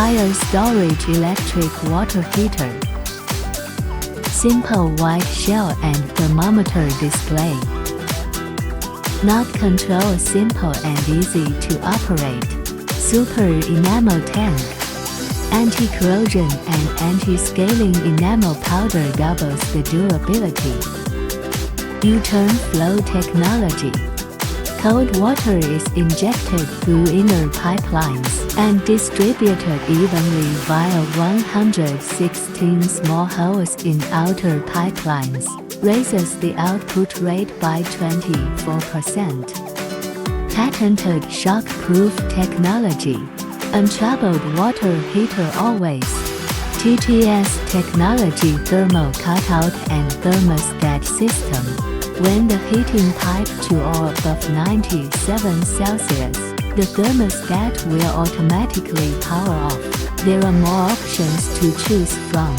Haier storage electric water heater. Simple white shell and thermometer display. Knob control simple and easy to operate. Super enamel tank. Anti-corrosion and anti-scaling enamel powder doubles the durability. U-turn flow technology. Cold water is injected through inner pipelines and distributed evenly via 116 small holes in outer pipelines, raises the output rate by 24%. Patented shock-proof technology. Untroubled water heater always. TTS Technology Thermal Cut-out and Thermostat System. When the heating pipe to or above 97 Celsius, the thermostat will automatically power off. There are more options to choose from.